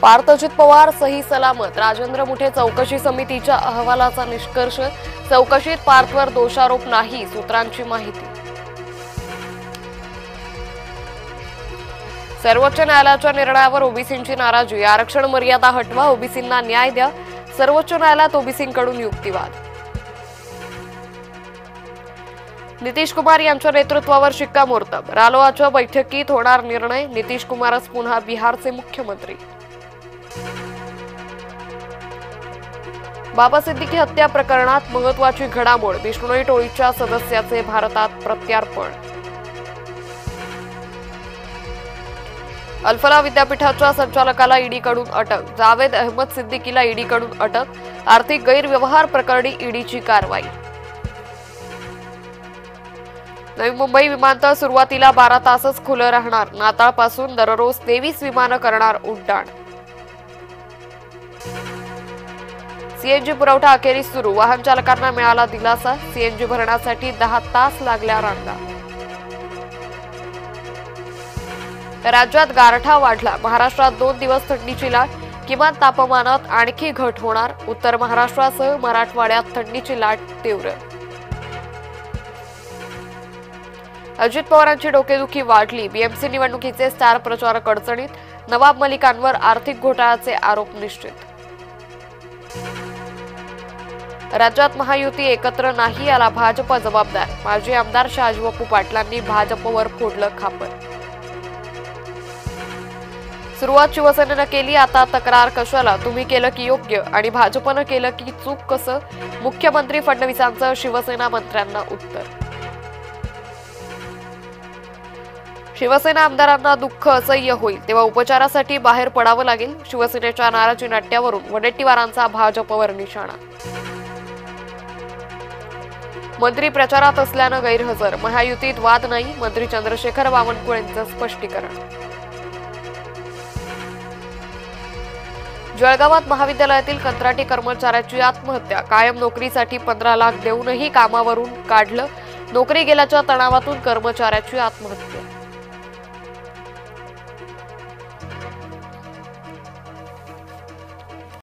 पार्थ अजित पवार सही सलामत। राजेंद्र मुठे चौकशी समितीच्या अहवालाचा निष्कर्ष। चौकशीत पार्थवर दोषारोप नाही, सूत्रांची माहिती। सर्वोच्च न्यायालयाच्या निर्णयावर ओबीसींची नाराजी। आरक्षण मर्यादा हटवा, ओबीसींना न्याय द्या। सर्वोच्च न्यायालयात ओबीसींकडून युक्तिवाद। नितीश कुमार यांच्या नेतृत्वावर शिक्कामोर्तब। रालोआच्या बैठकीत होणार निर्णय। नितीश कुमारच पुन्हा बिहारचे मुख्यमंत्री। बाबा सिद्दीकी हत्या प्रकरणात महत्त्वाची घडामोड। बिश्नोई टोळीच्या सदस्याचे भारतात प्रत्यार्पण। अल-फलाह विद्यापीठाच्या संचालकाला ईडीकडून अटक। जावेद अहमद सिद्दीकीला ईडीकडून अटक। आर्थिक गैरव्यवहार प्रकरणी ईडीची कारवाई। नवी मुंबई विमानतळ सुरुवातीला 12 तासच खुलं राहणार। नाताळपासून दररोज 23 विमानं करणार उड्डाण। सीएनजी पुरवठा अखेरीस सुरू। वाहन चालकांना मिळाला दिलासा। सीएनजी भरण्यासाठी 10 तास लागल्या रांगा। राज्यात गारठा वाढला। महाराष्ट्रात 2 दिवस थंडीची लाट। किमान तापमानात आणखी घट होणार। उत्तर महाराष्ट्रासह मराठवाड्यात थंडीची लाट तीव्र। अजित पवारांची डोकेदुखी वाढली। बीएमसी निवडणुकीचे स्टार प्रचारक अडचणीत। नवाब मलिकांवर आर्थिक घोटाळ्याचे आरोप निश्चित। राज्यात महायुती एकत्र नाही, याला भाजप जबाबदार। माजी आमदार शहाजीबापू पाटलांनी भाजपवर फोडलं खापर। सुरुवात शिवसेनेनं केली, आता तक्रार कशाला? तुम्ही केलं की योग्य आणि भाजपनं केलं की चूक कसं? मुख्यमंत्री फडणवीसांचं शिवसेना मंत्र्यांना उत्तर। शिवसेना आमदारांना दुःख असह्य होईल तेव्हा उपचारासाठी बाहेर पडावं लागेल। शिवसेनेच्या नाराजी नाट्यावरून वडेट्टीवारांचा भाजपवर निशाणा। मंत्री प्रचारात असल्यानं गैरहजर। महायुतीत वाद नाही, मंत्री चंद्रशेखर बावनकुळेंचं स्पष्टीकरण। जळगावात महाविद्यालयातील कंत्राटी कर्मचाऱ्याची आत्महत्या। कायम नोकरीसाठी 15 लाख देऊनही कामावरून काढलं। नोकरी गेल्याच्या तणावातून कर्मचाऱ्याची आत्महत्या।